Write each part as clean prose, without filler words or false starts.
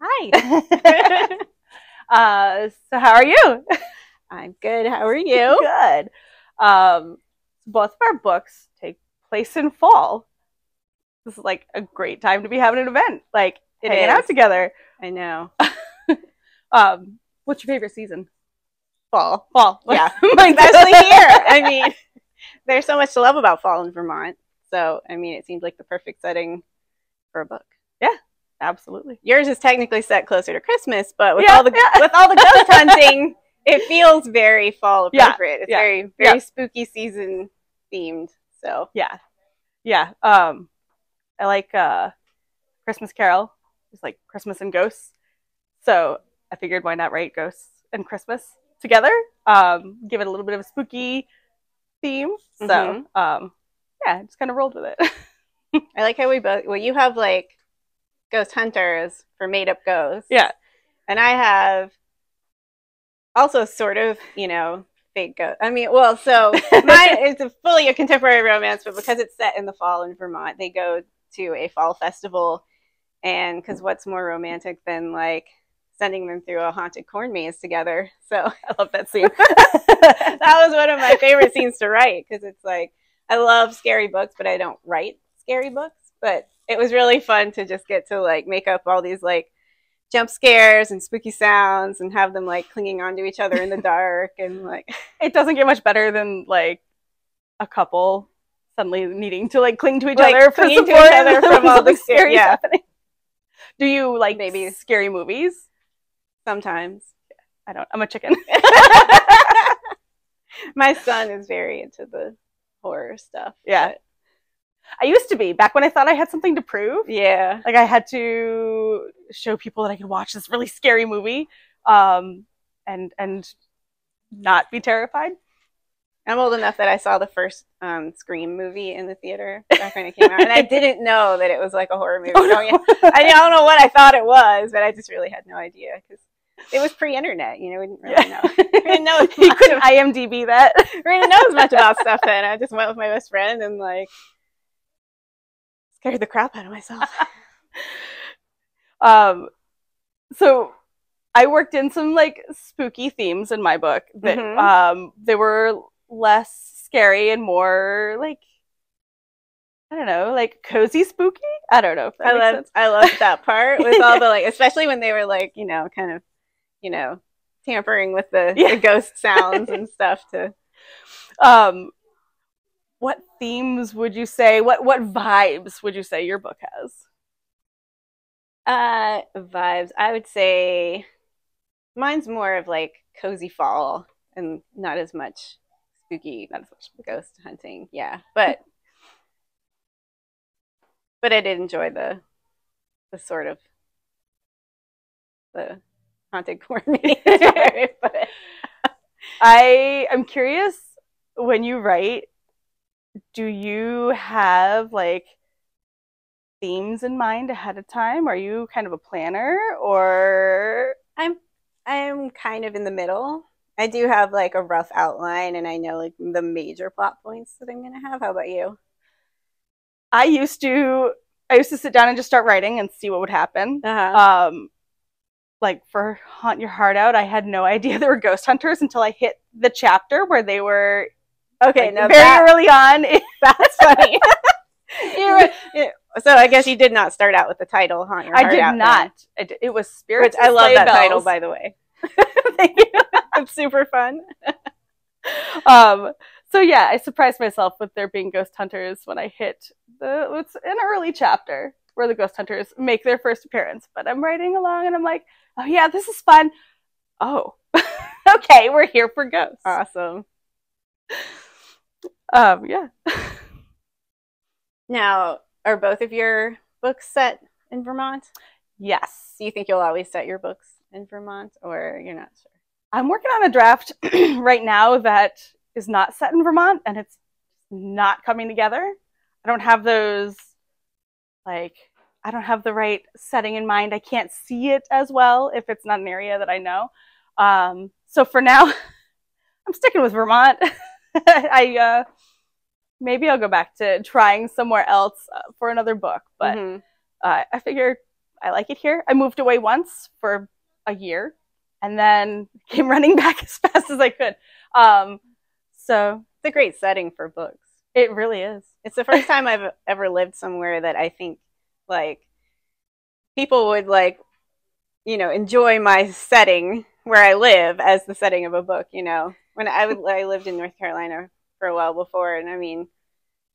Hi. So how are you? I'm good. How are you? Good. Both of our books take place in fall. This is like a great time to be having an event, like hanging out together. I know. What's your favorite season? Fall. Yeah. Especially here. I mean, there's so much to love about fall in Vermont. So, I mean, it seems like the perfect setting for a book. Yeah, absolutely. Yours is technically set closer to Christmas, but with all the ghost hunting, it feels very fall appropriate. It's very spooky season themed. So yeah. I like Christmas Carol. It's like Christmas and ghosts. So I figured why not write ghosts and Christmas together? Give it a little bit of a spooky theme. So just kind of rolled with it. I like how you have like ghost hunters for made up ghosts. Yeah. And I have also sort of, fake ghost. I mean, well, so mine is fully a contemporary romance, but because it's set in the fall in Vermont, they go to a fall festival. And because what's more romantic than like sending them through a haunted corn maze together? So I love that scene. That was one of my favorite scenes to write, because it's like, I love scary books, but I don't write scary books. But it was really fun to just get to like make up all these like jump scares and spooky sounds and have them like clinging onto each other in the dark. And like, it doesn't get much better than like a couple suddenly needing to like cling to each other for support to each other from all the scary happening. Do you like maybe scary movies? Sometimes. I don't. I'm a chicken. My son is very into the horror stuff. Yeah. But I used to be, back when I thought I had something to prove. Yeah. Like I had to show people that I could watch this really scary movie and not be terrified. I'm old enough that I saw the first Scream movie in the theater back when it came out. And I didn't know that it was like a horror movie. Oh, no. I don't know what I thought it was, but I just really had no idea, because it was pre-internet. We didn't really know. We didn't know you couldn't IMDb that. We didn't know as much about stuff then. I just went with my best friend and like scared the crap out of myself. So I worked in some like spooky themes in my book that they were less scary and more like, I don't know, like cozy spooky. I don't know if that makes sense. I loved that part with all the like, especially when they were like, kind of, tampering with the ghost sounds and stuff to. What themes would you say? What vibes would you say your book has? Vibes. I would say mine's more of like cozy fall and not as much spooky, not as much ghost hunting. Yeah, but I did enjoy the sort of the haunted corn maze. I'm curious, when you write, do you have like themes in mind ahead of time? Are you kind of a planner, or? I'm kind of in the middle. I do have like a rough outline, and I know like the major plot points that I'm gonna have. How about you? I used to sit down and just start writing and see what would happen. Like for Haunt Your Heart Out, I had no idea there were ghost hunters until I hit the chapter where they were very early on. That's funny. So I guess you did not start out with the title Haunt Your Heart Out. I did not. It was Spirits. Which I love that title, by the way. Thank you. It's super fun. So yeah, I surprised myself with there being ghost hunters when I hit it's an early chapter where the ghost hunters make their first appearance. But I'm writing along and I'm like, oh yeah, this is fun. Oh, okay, we're here for ghosts. Awesome. Yeah. Now, are both of your books set in Vermont? Yes. Do you think you'll always set your books in Vermont, or you're not sure? I'm working on a draft right now that is not set in Vermont, and it's not coming together. I don't have those, like, I don't have the right setting in mind. I can't see it as well if it's not an area that I know. So for now, I'm sticking with Vermont. Maybe I'll go back to trying somewhere else for another book, but I figure I like it here. I moved away once for a year and then came running back as fast as I could. So it's a great setting for books. It really is. It's the first time I've ever lived somewhere that I think like people would like, you know, enjoy my setting where I live as the setting of a book, you know. When I lived in North Carolina for a while before, and I mean,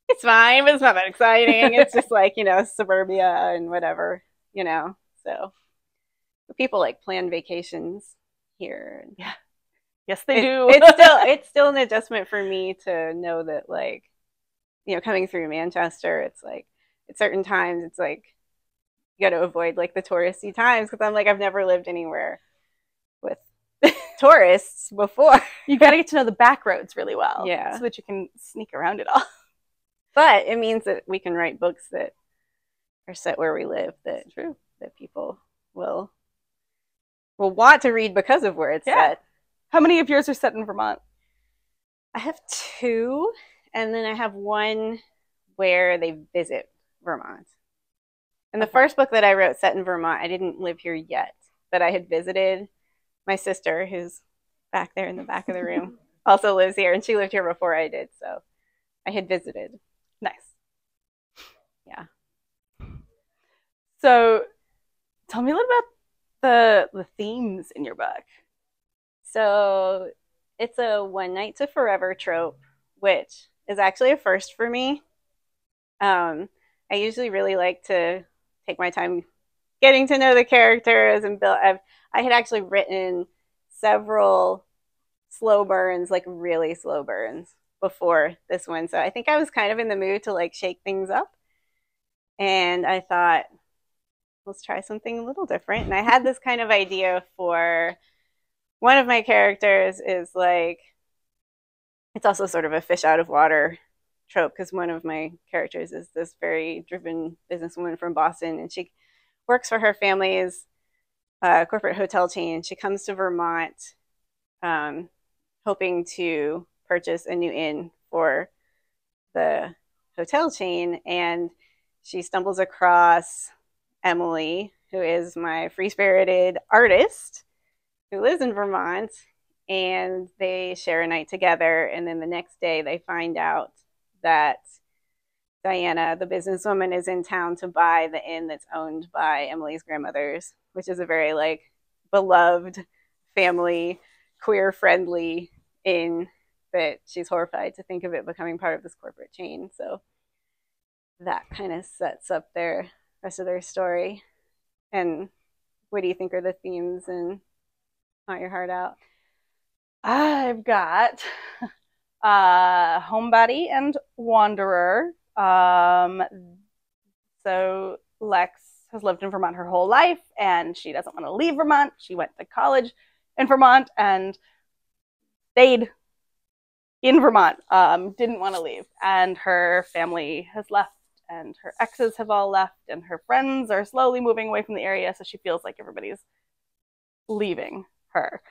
it's fine, but it's not that exciting. It's just like, you know, suburbia and whatever, you know. So people like plan vacations here. Yeah. Yes, they do. It's still an adjustment for me to know that, like, you know, coming through Manchester, it's like at certain times it's like you got to avoid like the touristy times because I'm like I've never lived anywhere with tourists before. You got to get to know the back roads really well, yeah, so that you can sneak around it all. But it means that we can write books that are set where we live. That's true. That people will want to read because of where it's set. How many of yours are set in Vermont? I have 2, and then I have one where they visit Vermont. And the first book that I wrote set in Vermont, I didn't live here yet, but I had visited. My sister, who's back there in the back of the room, also lives here, and she lived here before I did, so I had visited. Nice. Yeah. So tell me a little about the themes in your book. So it's a one night to forever trope, which is actually a first for me. I usually really like to take my time getting to know the characters and build. I had actually written several slow burns, like really slow burns, before this one. So I think I was kind of in the mood to like shake things up. And I thought, let's try something a little different. And I had this kind of idea for one of my characters is like, it's also sort of a fish out of water trope because one of my characters is this very driven businesswoman from Boston, and she works for her family's corporate hotel chain. She comes to Vermont hoping to purchase a new inn for the hotel chain, and she stumbles across Emily, who is my free-spirited artist who lives in Vermont, and they share a night together. And then the next day they find out that Diana, the businesswoman, is in town to buy the inn that's owned by Emily's grandmothers, which is a very like beloved family, queer friendly inn that she's horrified to think of it becoming part of this corporate chain. So that kind of sets up their rest of their story. And what do you think are the themes in Not Your Heart Out? I've got homebody and wanderer. So Lex has lived in Vermont her whole life, and she doesn't want to leave Vermont. She went to college in Vermont and stayed in Vermont, didn't want to leave. And her family has left, and her exes have all left, and her friends are slowly moving away from the area, so she feels like everybody's leaving her.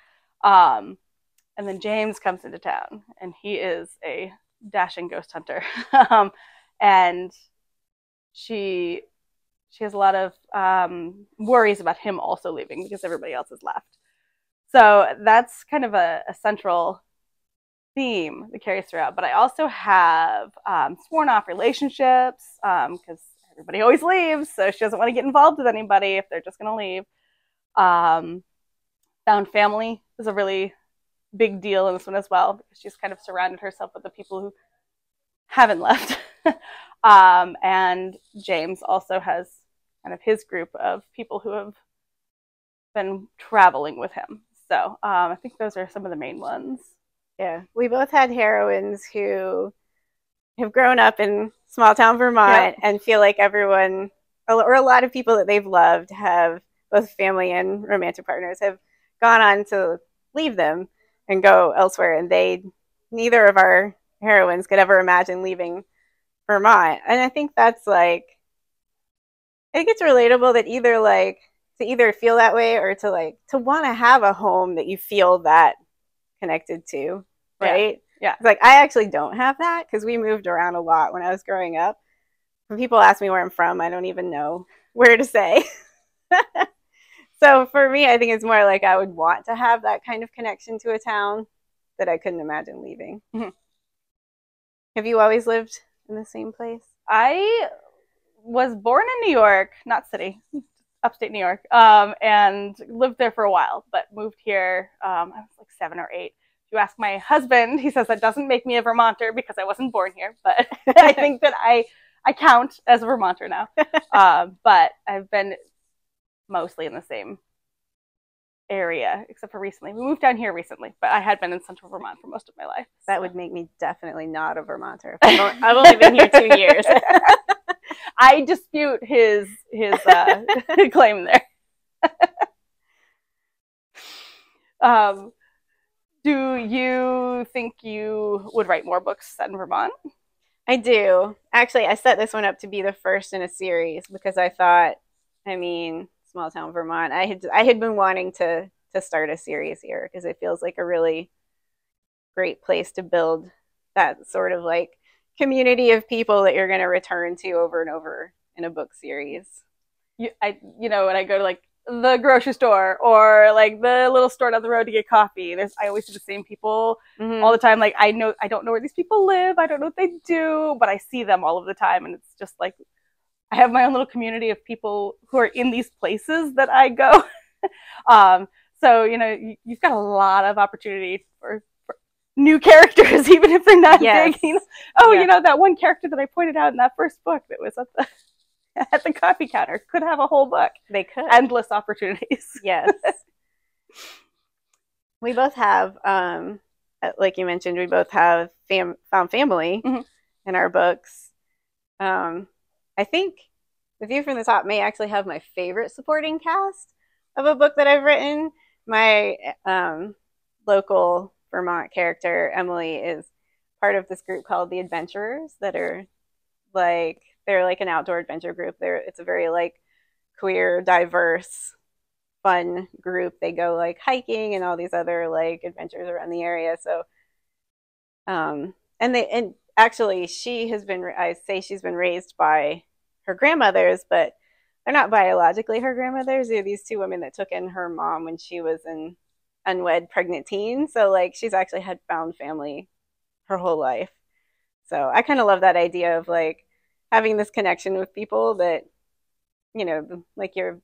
And then James comes into town, and he is a dashing ghost hunter. And she has a lot of worries about him also leaving because everybody else has left. So that's kind of a central theme that carries throughout. But I also have sworn off relationships because everybody always leaves, so she doesn't want to get involved with anybody if they're just going to leave. Found family is a really big deal in this one as well, because she's kind of surrounded herself with the people who haven't left. And James also has kind of his group of people who have been traveling with him. So I think those are some of the main ones. Yeah, we both had heroines who have grown up in small town Vermont and feel like everyone, or a lot of people that they've loved, have both family and romantic partners have gone on to leave them and go elsewhere. And neither of our heroines could ever imagine leaving Vermont. And I think that's like, I think it's relatable that to either feel that way or to want to have a home that you feel that connected to, right? Yeah. It's like, I actually don't have that because we moved around a lot when I was growing up. When people ask me where I'm from, I don't even know where to say. So for me, I think it's more like I would want to have that kind of connection to a town that I couldn't imagine leaving. Mm-hmm. Have you always lived in the same place? I was born in New York, not city, upstate New York, and lived there for a while, but moved here. I was like 7 or 8. If you ask my husband, he says that doesn't make me a Vermonter because I wasn't born here, but I think that I count as a Vermonter now. But I've been mostly in the same area, except for recently. We moved down here recently, but I had been in central Vermont for most of my life. That would make me definitely not a Vermonter. I've only been here 2 years. I dispute his claim there. Do you think you would write more books set in Vermont? I do. Actually, I set this one up to be the first in a series because I thought, small town Vermont. I had been wanting to start a series here because it feels like a really great place to build that sort of like community of people that you're going to return to over and over in a book series. When I go to like the grocery store or like the little store down the road to get coffee, I always see the same people all the time. Like I don't know where these people live. I don't know what they do, but I see them all of the time, and it's just like I have my own little community of people who are in these places that I go. So, you've got a lot of opportunity for new characters, even if they're not big. That one character that I pointed out in that first book that was at the coffee counter could have a whole book. They could. Endless opportunities. Yes. We both have, like you mentioned, we both have found family in our books. I think The View from the Top may actually have my favorite supporting cast of a book that I've written. My local Vermont character, Emily, is part of this group called the Adventurers that are they're like an outdoor adventure group. It's a very like queer, diverse, fun group. They go like hiking and all these other like adventures around the area. So, and actually she's been raised by her grandmothers, but they're not biologically her grandmothers. They're these 2 women that took in her mom when she was an unwed pregnant teen. So like she's actually had found family her whole life. So I kind of love that idea of like having this connection with people that, like you're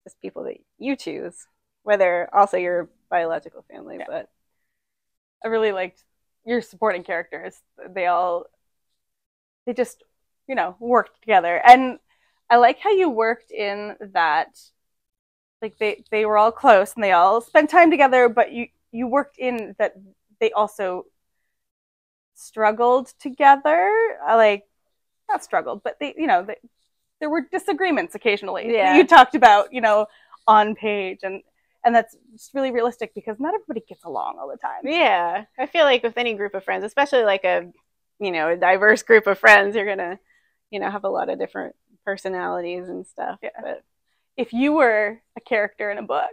just people that you choose, whether also your biological family. Yeah. But I really liked your supporting characters. They just, worked together. And I like how you worked in that, like they were all close and they all spent time together, but you worked in that they also struggled together. Like, not struggled, but there were disagreements occasionally. Yeah. You talked about, on page, and that's just really realistic because not everybody gets along all the time. Yeah. I feel like with any group of friends, especially like a diverse group of friends, you're going to, have a lot of different personalities and stuff. Yeah. But if you were a character in a book,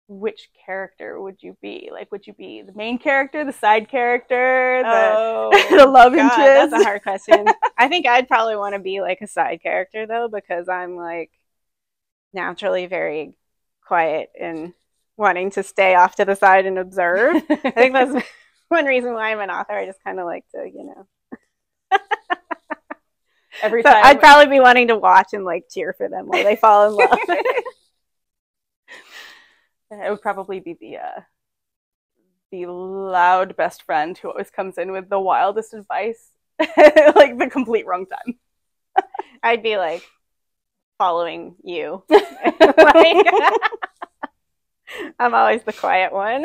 which character would you be? Like, would you be the main character, the side character, the love interest? That's a hard question. I think I'd probably want to be like a side character though, because I'm like naturally very quiet and wanting to stay off to the side and observe. I think that's one reason why I'm an author. I just kind of like to, every time. I'd probably be wanting to watch and like cheer for them while they fall in love. It would probably be the loud best friend who always comes in with the wildest advice, like the complete wrong time. I'd be like following you. I'm always the quiet one.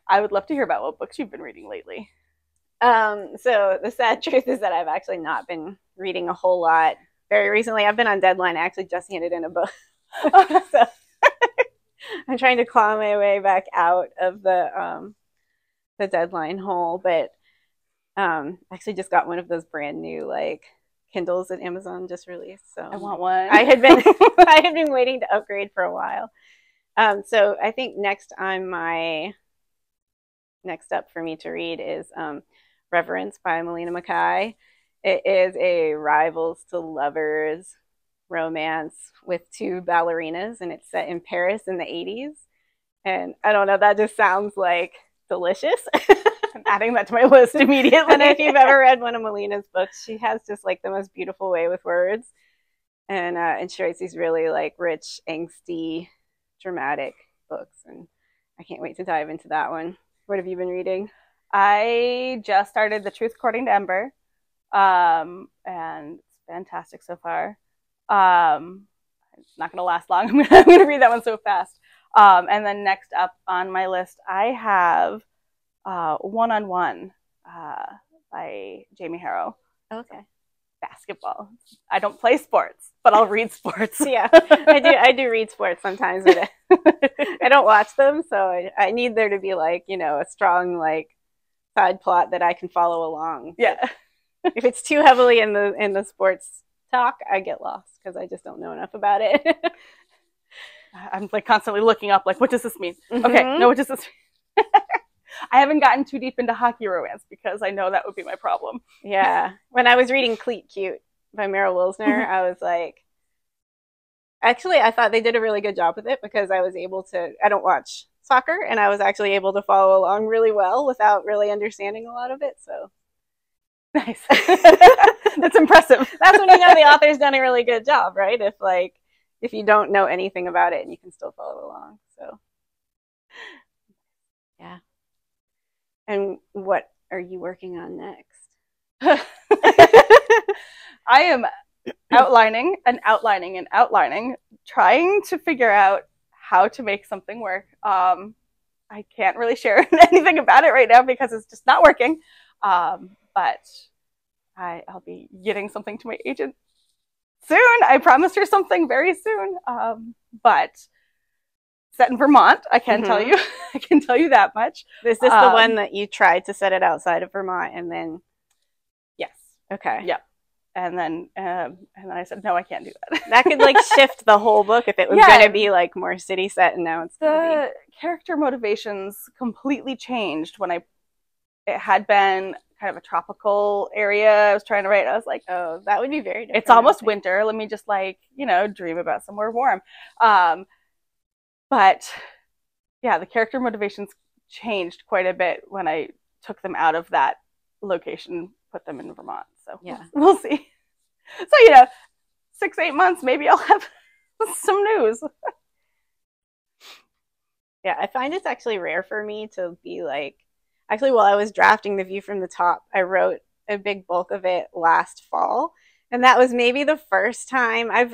I would love to hear about what books you've been reading lately. So the sad truth is that I've actually not been reading a whole lot. Very recently, I've been on deadline. I actually just handed in a book. So I'm trying to claw my way back out of the deadline hole, but actually just got one of those brand new like Kindles that Amazon just released. So I want one. I had been waiting to upgrade for a while. So I think next up for me to read is Reverence by Melina Mackay. It is a rivals to lovers romance with two ballerinas, and it's set in Paris in the 80s. And I don't know, that just sounds like delicious. I'm adding that to my list immediately. And if you've ever read one of Melina's books, she has just like the most beautiful way with words. And she writes these really like rich, angsty, dramatic books. And I can't wait to dive into that one. What have you been reading? I just started The Truth According to Ember. And it's fantastic so far. It's not going to last long. I'm going to read that one so fast. And then next up on my list, I have One-on-One by Jamie Harrow. Okay. Basketball. I don't play sports, but I'll read sports. Yeah, I do read sports sometimes, but I don't watch them. So I need there to be like, you know, a strong like side plot that I can follow along. Yeah. If it's too heavily in the sports talk, I get lost because I just don't know enough about it. I'm like constantly looking up, like, what does this mean? Okay, no, what does this mean? I haven't gotten too deep into hockey romance because I know that would be my problem. Yeah. When I was reading Cleat Cute by Meryl Wilsner, I was like, actually, I thought they did a really good job with it because I was able to, I don't watch soccer, and I was actually able to follow along really well without really understanding a lot of it. So nice. That's impressive. That's when you know the author's done a really good job, right? If you don't know anything about it and you can still follow along. So yeah. And what are you working on next? I am outlining and outlining and outlining, trying to figure out how to make something work. I can't really share anything about it right now because it's just not working. But I'll be getting something to my agent soon. I promised her something very soon. But set in Vermont, I can tell you. I can tell you that much. Is this the one that you tried to set it outside of Vermont and then? Yes. Okay. Yep. And then I said, no, I can't do that. That could like shift the whole book if it was going to be like more city set, and now it's the character motivations completely changed when it had been kind of a tropical area I was trying to write. I was like, oh, that would be very different. It's almost winter. Let me just like, dream about somewhere warm. But yeah, the character motivations changed quite a bit when I took them out of that location, put them in Vermont. So yeah, we'll see. So, 6-8 months, maybe I'll have some news. Yeah, I find it's actually rare for me to be like, actually, while I was drafting The View from the Top, I wrote a big bulk of it last fall. And that was maybe the first time I've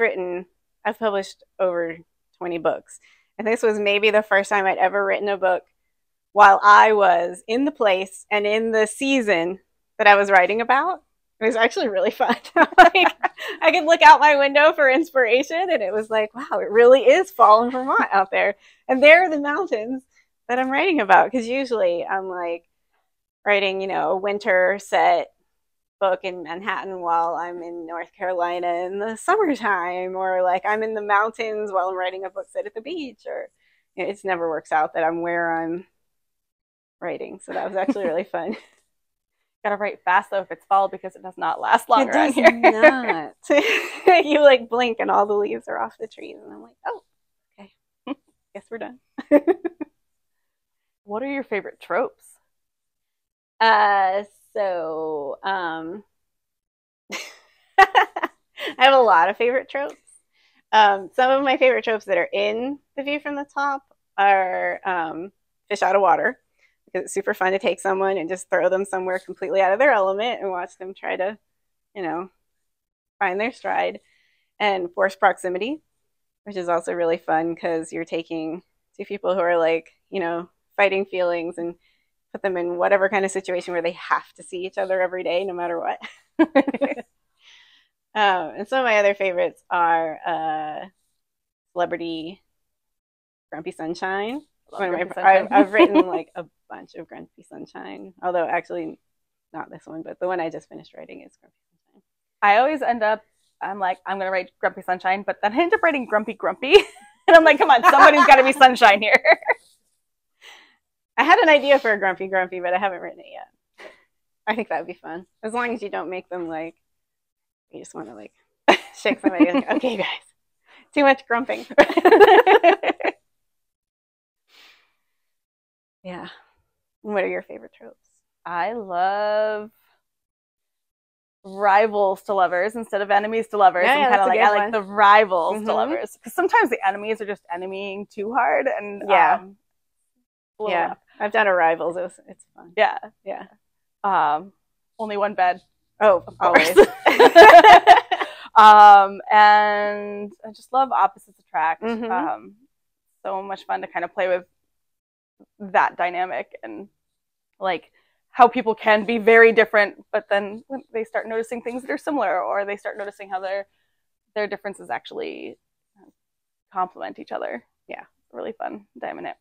published over 20 books. And this was maybe the first time I'd ever written a book while I was in the place and in the season that I was writing about. It was actually really fun. Like, I could look out my window for inspiration, and it was like, wow, it really is fall in Vermont out there. And there are the mountains that I'm writing about, because usually I'm like writing, a winter set book in Manhattan while I'm in North Carolina in the summertime, or like I'm in the mountains while I'm writing a book set at the beach, or it never works out that I'm where I'm writing. So that was actually really fun. Gotta write fast though if it's fall, because it does not last long around here. It does not. You like blink and all the leaves are off the trees, and I'm like, oh, okay, guess we're done. What are your favorite tropes? I have a lot of favorite tropes. Some of my favorite tropes that are in The View from the Top are fish out of water, because it's super fun to take someone and just throw them somewhere completely out of their element and watch them try to, find their stride. And forced proximity, which is also really fun because you're taking two people who are like, fighting feelings and put them in whatever kind of situation where they have to see each other every day, no matter what. And some of my other favorites are Celebrity Grumpy Sunshine. I've written like a bunch of Grumpy Sunshine, although actually not this one, but the one I just finished writing is Grumpy Sunshine. I always end up, I'm like, I'm going to write Grumpy Sunshine, but then I end up writing Grumpy Grumpy. And I'm like, come on, somebody's got to be sunshine here. I had an idea for a Grumpy Grumpy, but I haven't written it yet. I think that would be fun. As long as you don't make them like, you just want to like shake somebody. Like, okay, guys, too much grumping. Yeah. What are your favorite tropes? I love rivals to lovers instead of enemies to lovers. Yeah, I'm kind of like, I like the rivals to Mhm. lovers, because sometimes the enemies are just enemying too hard, and Yeah. blow up. I've done a rivals. It's fun. Yeah. Yeah. Only one bed. Oh, Of always. course. And I just love opposites attract. Mhm. So much fun to kind of play with that dynamic, and like how people can be very different, but then when they start noticing things that are similar, or they start noticing how their differences actually complement each other. Yeah, really fun dynamic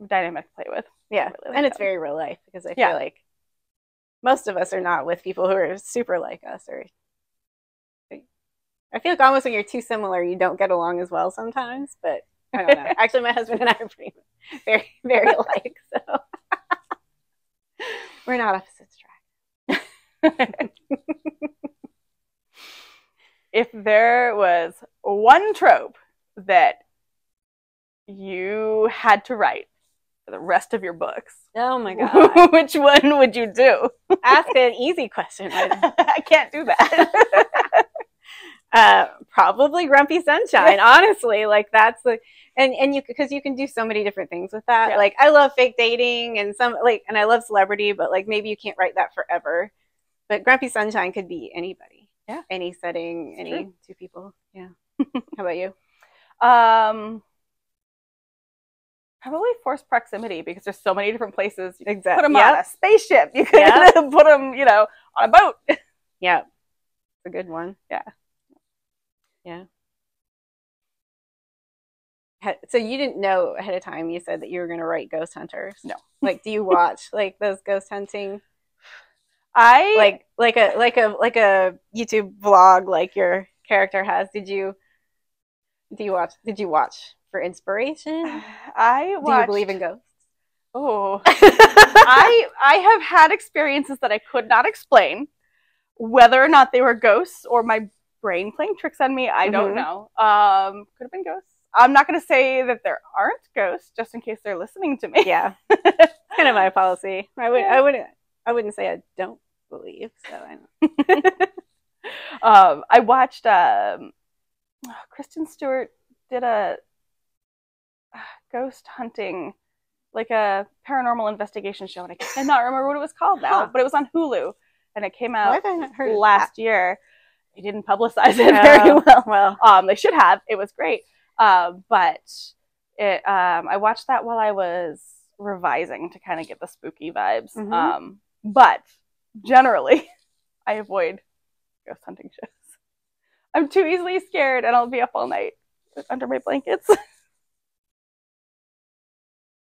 to play with. Yeah, really like and it's that. very real life, because I feel like most of us are not with people who are super like us, or I feel like almost when you're too similar, you don't get along as well sometimes. But I don't know. Actually, my husband and I are pretty very, very alike, so we're not opposites attract. If there was one trope that you had to write for the rest of your books, Oh my god, which one would you do? Ask an easy question. I can't do that. Probably Grumpy Sunshine. Honestly, like that's the and you, because you can do so many different things with that. Like I love fake dating and and I love celebrity, but like maybe you can't write that forever. But Grumpy Sunshine could be anybody. Yeah, any setting, any two people. Yeah. How about you? Probably forced proximity, because there's so many different places. You Exactly. Put them on a spaceship. You can put them, on a boat. Yeah, it's a good one. Yeah. Yeah. So you didn't know ahead of time, you said, that you were going to write Ghost Hunters? No. Like, do you watch like those ghost hunting? I like a YouTube vlog like your character has. Did you watch for inspiration? I watched. Do you believe in ghosts? Oh. I have had experiences that I could not explain. Whether or not they were ghosts or my brain playing tricks on me, I don't know. Could have been ghosts. I'm not going to say that there aren't ghosts, just in case they're listening to me. Yeah, kind of my policy. I wouldn't say I don't believe. So I know. I watched. Kristen Stewart did a ghost hunting, like a paranormal investigation show, and I cannot remember what it was called now, but it was on Hulu, and it came out last year. They didn't publicize it very well. Well, they should have. It was great. But I watched that while I was revising to kind of get the spooky vibes. But generally, I avoid ghost hunting shows. I'm too easily scared, and I'll be up all night under my blankets.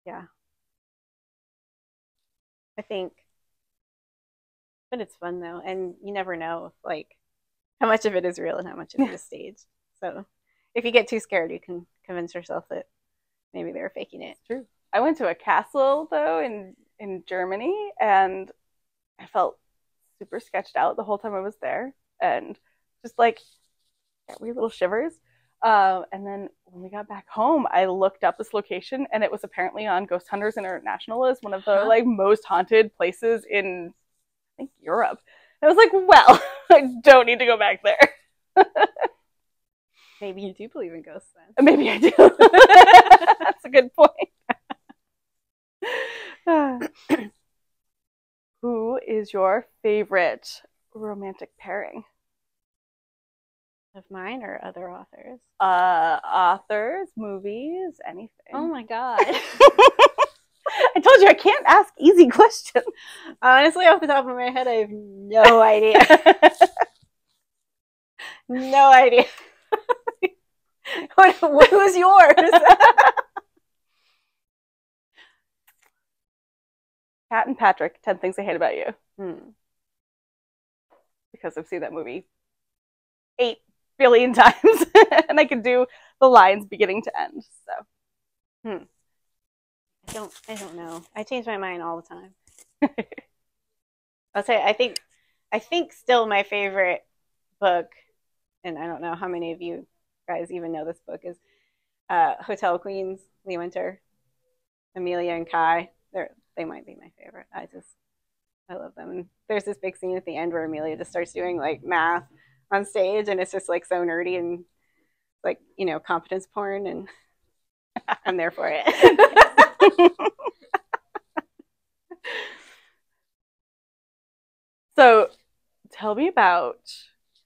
Yeah. I think, but it's fun though, and you never know like how much of it is real and how much of it is staged. So if you get too scared, you can convince yourself that maybe they were faking it. It's true. I went to a castle though in Germany, and I felt super sketched out the whole time I was there, and just like got weird little shivers. And then when we got back home, I looked up this location, and it was apparently on Ghost Hunters International as one of the like most haunted places in, I think, Europe. And I was like, well, I don't need to go back there. Maybe you do believe in ghosts then. Maybe I do. That's a good point. Who is your favorite romantic pairing? Of mine or other authors? Authors, movies, anything. Oh my god. I told you I can't ask easy questions. Honestly, off the top of my head, I have no idea. No idea. What was yours? Kat and Patrick, 10 Things I Hate About You. Because I've seen that movie 8 billion times, and I can do the lines beginning to end. So, I don't know. I change my mind all the time. I'll say I think I think still my favorite book, and I don't know how many of you guys even know this book, is Hotel Queens, Lee Winter, Amelia and Kai. They might be my favorite. I love them. And there's this big scene at the end where Amelia just starts doing like math on stage, and it's just like so nerdy and like, you know, competence porn, and I'm there for it. So tell me about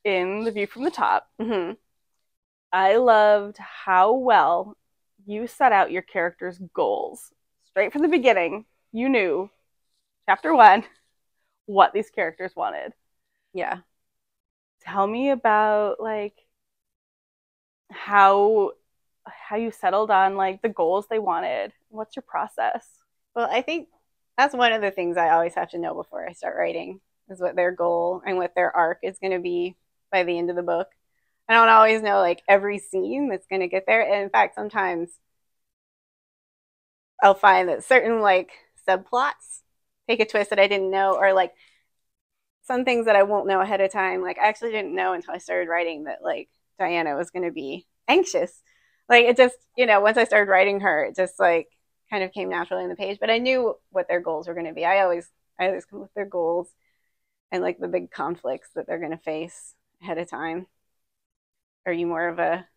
in The View from the Top. Mm-hmm. I loved how well you set out your character's goals. Straight from the beginning, you knew, chapter 1, what these characters wanted. Yeah. Tell me about like how you settled on like the goals they wanted. What's your process? Well, I think that's one of the things I always have to know before I start writing, is what their goal and what their arc is going to be by the end of the book. I don't always know like every scene that's going to get there. And in fact, sometimes I'll find that certain like subplots take a twist that I didn't know, or like some things that I won't know ahead of time. Like I actually didn't know until I started writing that like Diana was going to be anxious. Like it just, you know, once I started writing her, it just like kind of came naturally in the page. But I knew what their goals were going to be. I always come with their goals and like the big conflicts that they're going to face ahead of time. Are you more of a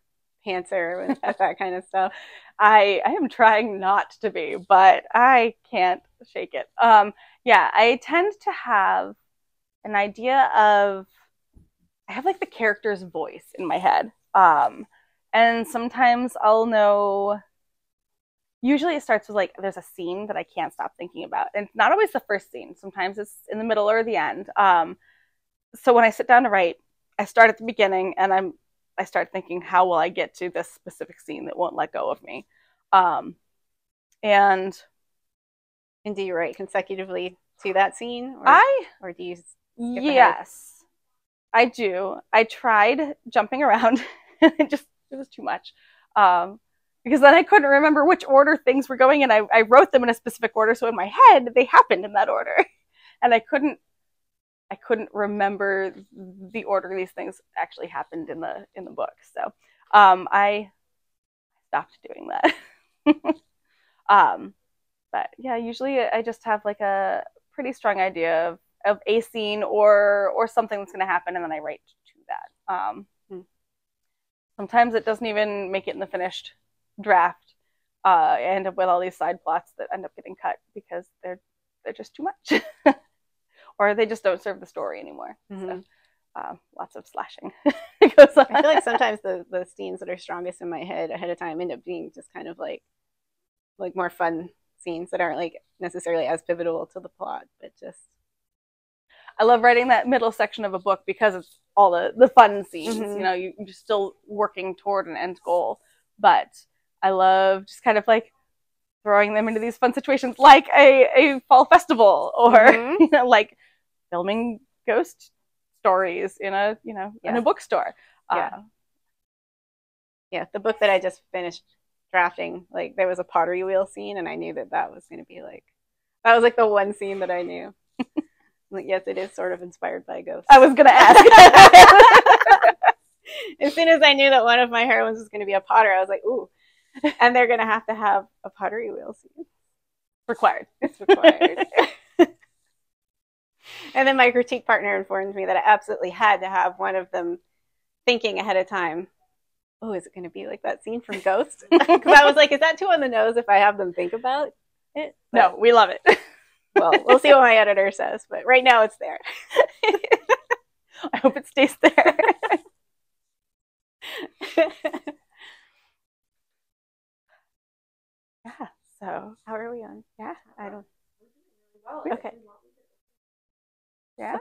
pantser with that kind of stuff? I am trying not to be, but I can't shake it. Yeah, I tend to have an idea of, I have like the character's voice in my head. And sometimes I'll know, usually it starts with like, there's a scene that I can't stop thinking about. And it's not always the first scene. Sometimes it's in the middle or the end. So when I sit down to write, I start at the beginning and I start thinking, how will I get to this specific scene that won't let go of me? And do you write consecutively to that scene? Or do you skip ahead? Yes, I do. I tried jumping around. It was too much. Because then I couldn't remember which order things were going in. I wrote them in a specific order, so in my head, they happened in that order. And I couldn't remember the order these things actually happened in the book. So I stopped doing that. But yeah, usually I just have like a pretty strong idea of a scene or something that's going to happen, and then I write to that. Sometimes it doesn't even make it in the finished draft. I end up with all these side plots that end up getting cut because they're just too much. Or they just don't serve the story anymore. Mm-hmm. So lots of slashing goes on. I feel like sometimes the scenes that are strongest in my head ahead of time end up being just kind of like more fun scenes that aren't like necessarily as pivotal to the plot, but just. I love writing that middle section of a book because it's all the fun scenes. Mm-hmm. You know, you're still working toward an end goal, but I love just kind of like throwing them into these fun situations, like a fall festival, or mm-hmm. you know, like filming ghost stories in a in a bookstore. Yeah, the book that I just finished drafting, like there was a pottery wheel scene, and I knew that was going to be like, that was like the one scene that I knew. Like, yes, it is sort of inspired by ghosts. I was going to ask. As soon as I knew that one of my heroines was going to be a potter, I was like, ooh, and they're going to have a pottery wheel scene. Required. It's required. And then my critique partner informed me that I absolutely had to have one of them thinking ahead of time, oh, is it going to be like that scene from Ghost? Because I was like, is that too on the nose if I have them think about it? But, no, we love it. Well, we'll see what my editor says, but right now it's there. I hope it stays there. Yeah, so how are we on? Yeah, I don't. Okay. Yeah.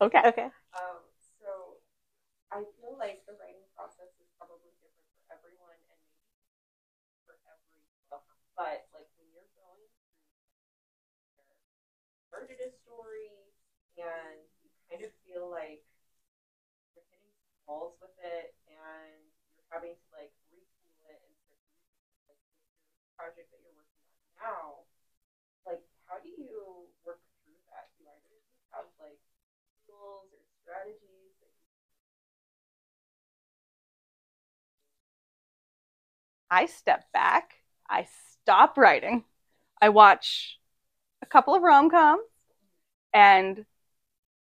Okay. Okay. So I feel like the writing process is probably different for everyone and maybe for every book. But like when you're going through, started a story and you kind of feel like you're hitting walls with it and you're having to like retool it and like this project that you're working on now, like strategies that you I step back, I stop writing, I watch a couple of rom-coms and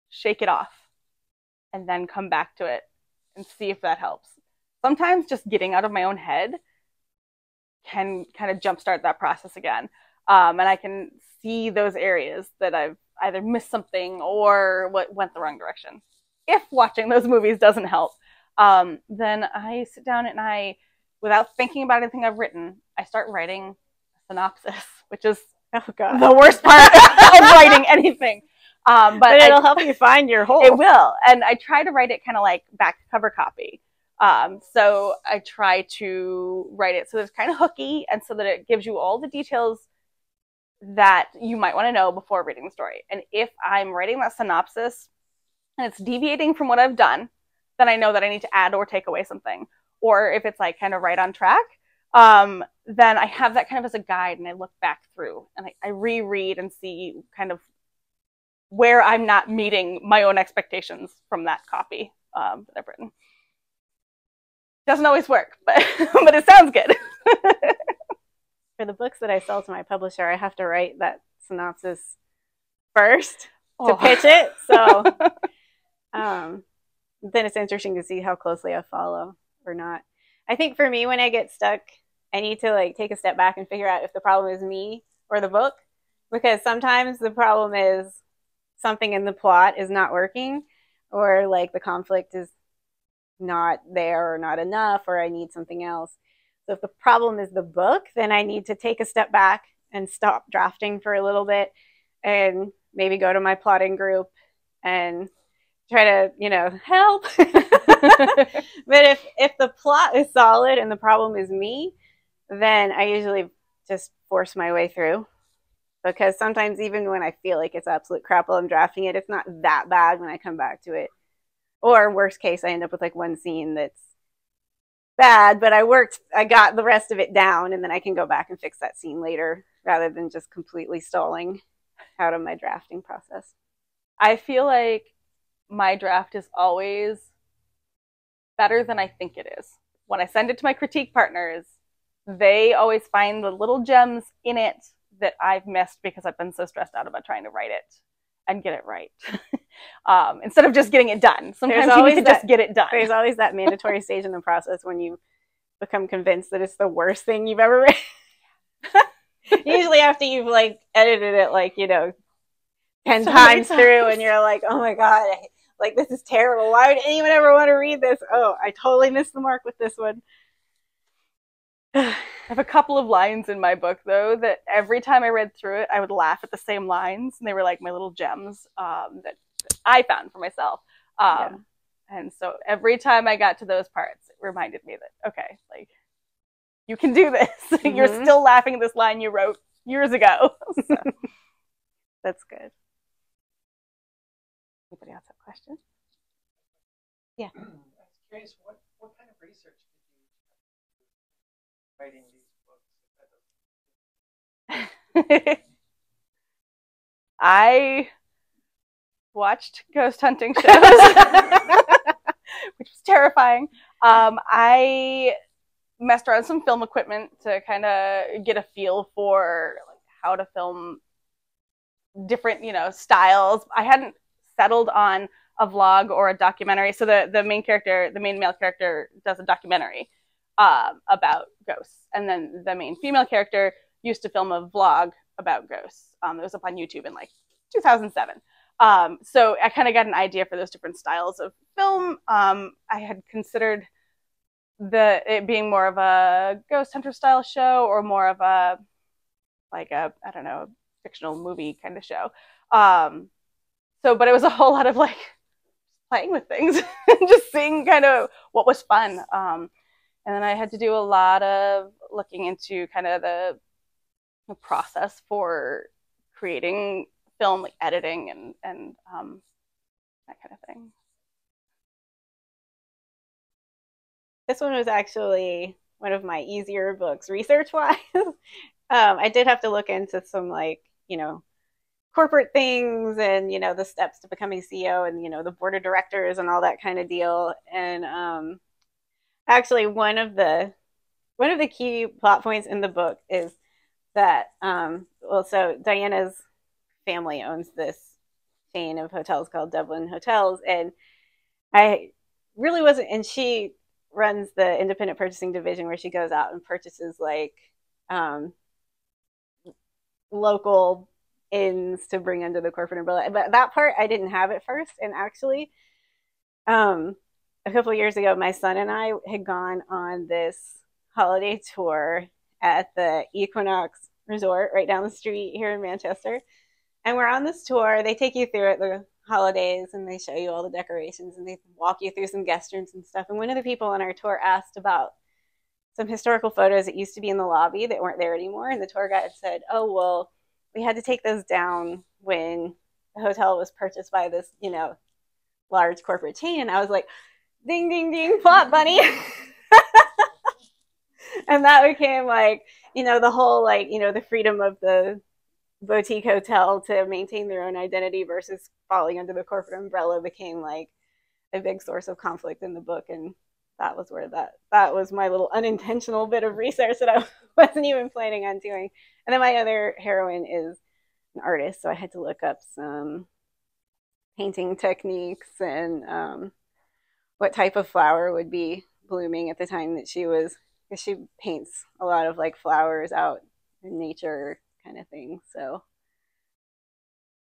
shake it off, and then come back to it and see if that helps. Sometimes just getting out of my own head can kind of jumpstart that process again. And I can see those areas that I've either missed something or what went the wrong direction. If watching those movies doesn't help, then I sit down and without thinking about anything I've written, I start writing a synopsis, which is the worst part of writing anything. But it'll help you find your hole. It will. And I try to write it kind of like back cover copy. So I try to write it so that it's kind of hooky and so that it gives you all the details that you might want to know before reading the story. And if I'm writing that synopsis and it's deviating from what I've done, then I know that I need to add or take away something. Or if it's like kind of right on track, then I have that kind of as a guide and I look back through and I reread and see kind of where I'm not meeting my own expectations from that copy that I've written. Doesn't always work, but it sounds good. For the books that I sell to my publisher, I have to write that synopsis first to pitch it. So then it's interesting to see how closely I follow or not. I think for me, when I get stuck, I need to like take a step back and figure out if the problem is me or the book, because sometimes the problem is something in the plot is not working, or like the conflict is not there or not enough, or I need something else. So if the problem is the book, then I need to take a step back and stop drafting for a little bit and maybe go to my plotting group and try to, help. But if the plot is solid and the problem is me, then I usually just force my way through. Because sometimes even when I feel like it's absolute crap while I'm drafting it, it's not that bad when I come back to it. Or worst case, I end up with like one scene that's bad, but I got the rest of it down, and then I can go back and fix that scene later rather than just completely stalling out of my drafting process. I feel like my draft is always better than I think it is. When I send it to my critique partners, they always find the little gems in it that I've missed because I've been so stressed out about trying to write it and get it right. Instead of just getting it done. Sometimes you need to just get it done. There's always that mandatory stage in the process when you become convinced that it's the worst thing you've ever read. Usually after you've like edited it like, 10 times through and you're like, oh my God, like this is terrible. Why would anyone ever want to read this? Oh, I totally missed the mark with this one. I have a couple of lines in my book, though, that every time I read through it, I would laugh at the same lines. And they were like my little gems that I found for myself. And so every time I got to those parts, it reminded me that, okay, like, you can do this. Mm-hmm. You're still laughing at this line you wrote years ago. So. That's good. Anybody else have questions? Yeah. I was curious, what kind of research did you do writing these books? I watched ghost hunting shows, which was terrifying. I messed around with some film equipment to kind of get a feel for like how to film different, styles. I hadn't settled on a vlog or a documentary. So the main male character does a documentary about ghosts. And then the main female character used to film a vlog about ghosts. It was up on YouTube in like 2007. So I kind of got an idea for those different styles of film. I had considered it being more of a ghost hunter style show or more of a fictional movie kind of show. But it was a whole lot of like playing with things and just seeing kind of what was fun. And then I had to do a lot of looking into kind of the process for creating film, like editing and that kind of thing. This one was actually one of my easier books research-wise. I did have to look into some corporate things and, you know, the steps to becoming CEO and, you know, the board of directors and all that kind of deal. And actually one of the key plot points in the book is that, well, so Diana's family owns this chain of hotels called Dublin Hotels. And I really wasn't, and she runs the independent purchasing division where she goes out and purchases like local inns to bring under the corporate umbrella. But that part I didn't have at first. And actually, a couple of years ago, my son and I had gone on this holiday tour at the Equinox Resort right down the street here in Manchester. And we're on this tour. They take you through it the holidays and they show you all the decorations and they walk you through some guest rooms and stuff. And one of the people on our tour asked about some historical photos that used to be in the lobby that weren't there anymore. And the tour guide said, oh, well, we had to take those down when the hotel was purchased by this, you know, large corporate chain. And I was like, ding, ding, ding, plot bunny. And that became like, you know, the whole like, you know, the freedom of the boutique hotel to maintain their own identity versus falling under the corporate umbrella became like a big source of conflict in the book. And that was where that was my little unintentional bit of research that I wasn't even planning on doing. And then my other heroine is an artist, so I had to look up some painting techniques and what type of flower would be blooming at the time that she was, because she paints a lot of like flowers out in nature kind of thing. So,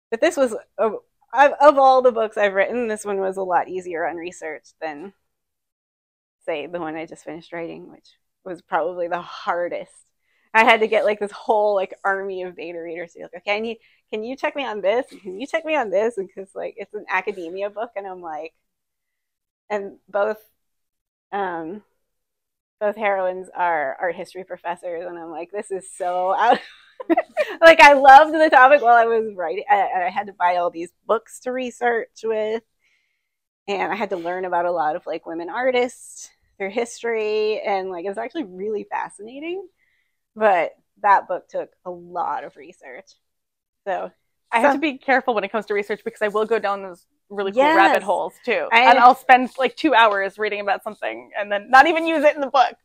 but this was, of all the books I've written, this one was a lot easier on research than, say, the one I just finished writing, which was probably the hardest. I had to get like this whole like army of beta readers to be like, okay, can you check me on this? Can you check me on this? And because like it's an academia book, and I'm like, and both heroines are art history professors, and I'm like, this is so out. Like I loved the topic while I was writing. I had to buy all these books to research with, and I had to learn about a lot of like women artists, their history, and like it was actually really fascinating. But that book took a lot of research. So I have to be careful when it comes to research because I will go down those really cool rabbit holes too. And I'll spend like 2 hours reading about something and then not even use it in the book.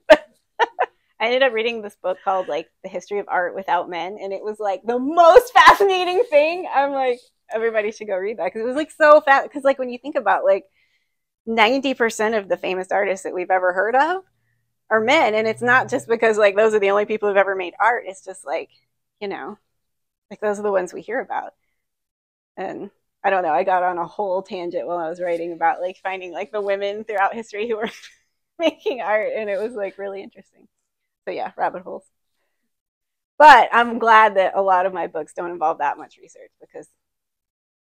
I ended up reading this book called like The History of Art Without Men, and it was like the most fascinating thing. I'm like, everybody should go read that because it was like so fast. Because like when you think about like 90% of the famous artists that we've ever heard of are men, and it's not just because like those are the only people who've ever made art. It's just like, you know, like those are the ones we hear about. And I don't know, I got on a whole tangent while I was writing about like finding like the women throughout history who were making art, and it was like really interesting. So yeah, rabbit holes. But I'm glad that a lot of my books don't involve that much research because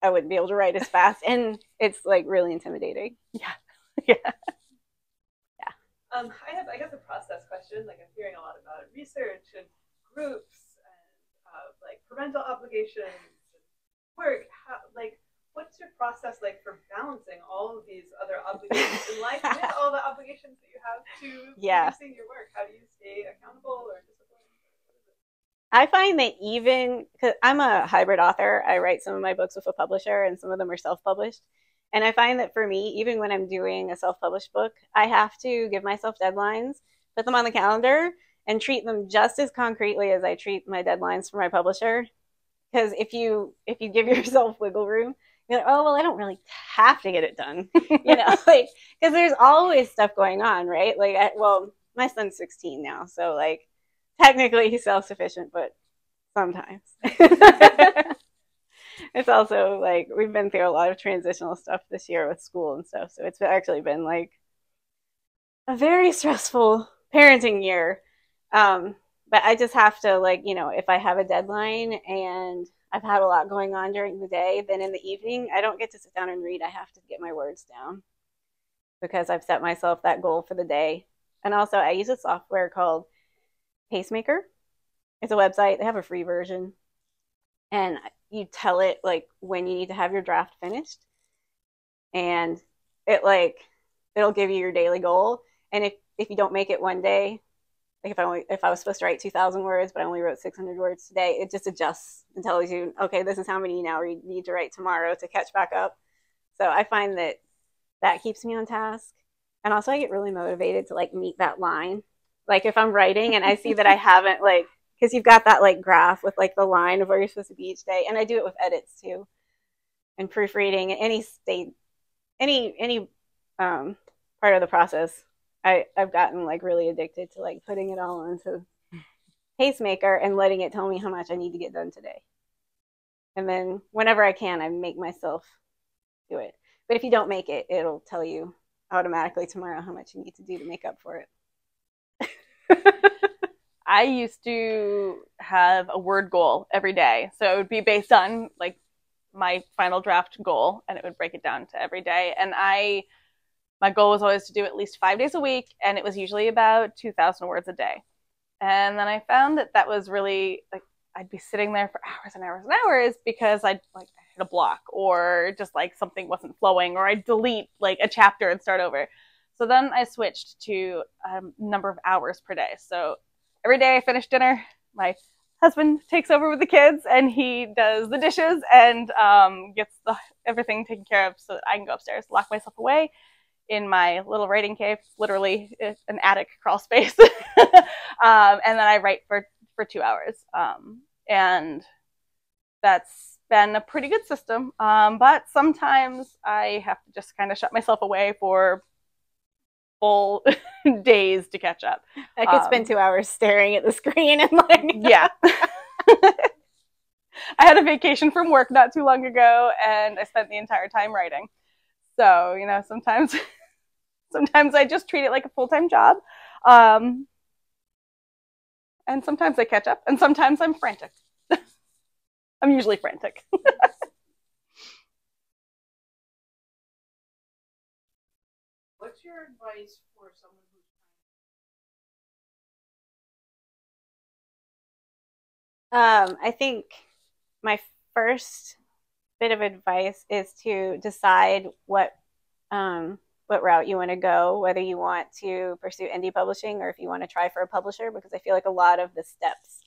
I wouldn't be able to write as fast, and it's like really intimidating. Yeah. Yeah. I guess a process question. Like I'm hearing a lot about research and groups and like parental obligations and work. What's your process like for balancing all of these other obligations in life with all the obligations that you have to producing your work? How do you stay accountable or disciplined? I find that even because I'm a hybrid author, I write some of my books with a publisher, and some of them are self-published. And I find that for me, even when I'm doing a self-published book, I have to give myself deadlines, put them on the calendar, and treat them just as concretely as I treat my deadlines for my publisher. Because if you give yourself wiggle room, you're like, oh, well, I don't really have to get it done. You know, like, because there's always stuff going on, right? Like, my son's 16 now, so like, technically he's self-sufficient, but sometimes. It's also like we've been through a lot of transitional stuff this year with school and stuff. So it's actually been like a very stressful parenting year. But I just have to like, you know, if I have a deadline and I've had a lot going on during the day, then in the evening, I don't get to sit down and read. I have to get my words down because I've set myself that goal for the day. And also I use a software called Pacemaker. It's a website. They have a free version. And you tell it like when you need to have your draft finished, and it'll give you your daily goal. And if you don't make it one day, like if I was supposed to write 2,000 words, but I only wrote 600 words today, it just adjusts and tells you, okay, this is how many now you need to write tomorrow to catch back up. So I find that keeps me on task. And also I get really motivated to like meet that line. Like if I'm writing and I see that I haven't like, because you've got that like graph with like the line of where you're supposed to be each day. And I do it with edits too. And proofreading at any state, any part of the process. I've gotten like really addicted to like putting it all into Pacemaker and letting it tell me how much I need to get done today. And then whenever I can, I make myself do it. But if you don't make it, it'll tell you automatically tomorrow how much you need to do to make up for it. I used to have a word goal every day. So it would be based on like my final draft goal, and it would break it down to every day. And my goal was always to do at least 5 days a week, and it was usually about 2,000 words a day. And then I found that was really like I'd be sitting there for hours and hours and hours because I'd like hit a block, or just like something wasn't flowing, or I'd delete like a chapter and start over. So then I switched to a number of hours per day. So every day I finish dinner, my husband takes over with the kids and he does the dishes and gets everything taken care of so that I can go upstairs, lock myself away in my little writing cave, literally an attic crawl space. And then I write for 2 hours. And that's been a pretty good system. But sometimes I have to just kind of shut myself away for full days to catch up. I could spend 2 hours staring at the screen and like, yeah. I had a vacation from work not too long ago, and I spent the entire time writing. So, you know, sometimes I just treat it like a full-time job. And sometimes I catch up, and sometimes I'm frantic. I'm usually frantic. What's your advice for someone who's I think my first bit of advice is to decide what route you want to go, whether you want to pursue indie publishing or if you want to try for a publisher, because I feel like a lot of the steps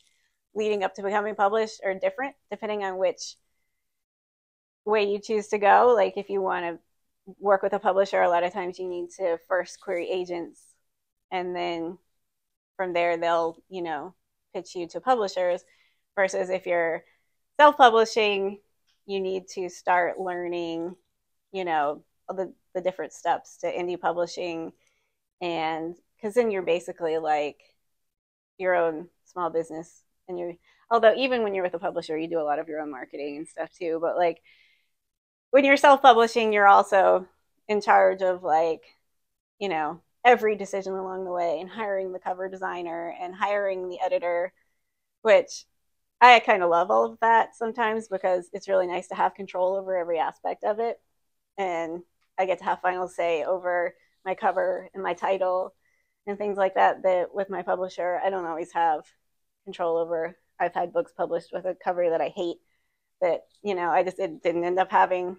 leading up to becoming published are different depending on which way you choose to go. Like if you want to work with a publisher, a lot of times you need to first query agents, and then from there they'll, you know, pitch you to publishers, versus if you're self-publishing, you need to start learning, you know, the different steps to indie publishing. And because then you're basically like your own small business, and although even when you're with a publisher, you do a lot of your own marketing and stuff too, but like when you're self-publishing, you're also in charge of like, you know, every decision along the way, and hiring the cover designer and hiring the editor, which I kind of love all of that sometimes because it's really nice to have control over every aspect of it. And I get to have final say over my cover and my title and things like that, that with my publisher, I don't always have control over. I've had books published with a cover that I hate that, you know, it didn't end up having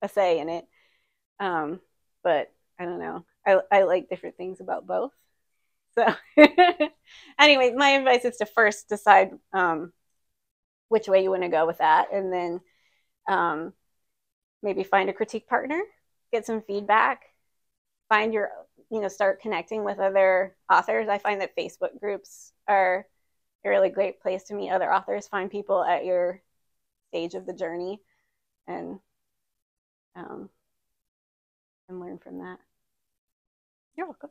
a say in it. But I don't know. I like different things about both. So anyway, my advice is to first decide which way you want to go with that, and then maybe find a critique partner, get some feedback, find your, you know, start connecting with other authors. I find that Facebook groups are a really great place to meet other authors, find people at your stage of the journey, and learn from that. You're welcome.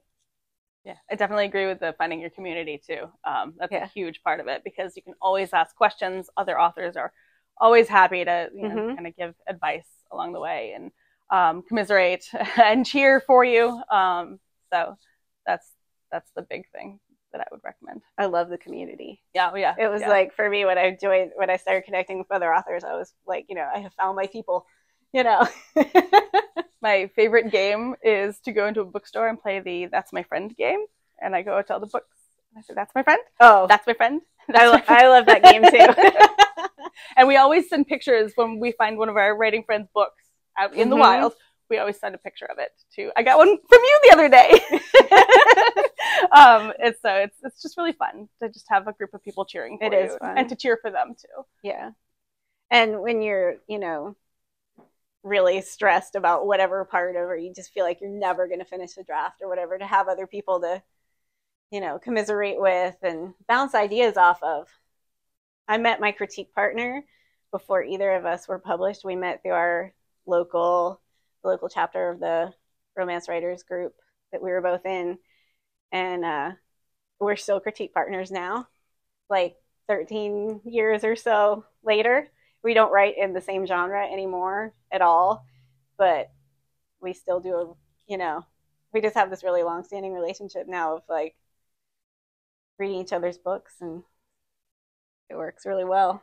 Yeah, I definitely agree with the finding your community too. That's a huge part of it, because you can always ask questions. Other authors are always happy to, you know, kind of give advice along the way and commiserate and cheer for you. So that's the big thing that I would recommend. I love the community. Yeah, yeah. It was like, for me, when I started connecting with other authors, I was like, you know, I have found my people, you know. My favorite game is to go into a bookstore and play the That's My Friend game. And I go to all the books and I say, that's my friend. Oh, that's my friend. I love that game too. And we always send pictures when we find one of our writing friends' books out in the wild. We always send a picture of it too. I got one from you the other day. It's just really fun to just have a group of people cheering for It you is fun. and to cheer for them too. Yeah. And when you're, really stressed about whatever part of, or you just feel like you're never going to finish the draft or whatever, to have other people to, commiserate with and bounce ideas off of. I met my critique partner before either of us were published. We met through our local chapter of the romance writers group that we were both in. And we're still critique partners now, like 13 years or so later. We don't write in the same genre anymore at all, but we still do, we just have this really long-standing relationship now of like reading each other's books, and it works really well.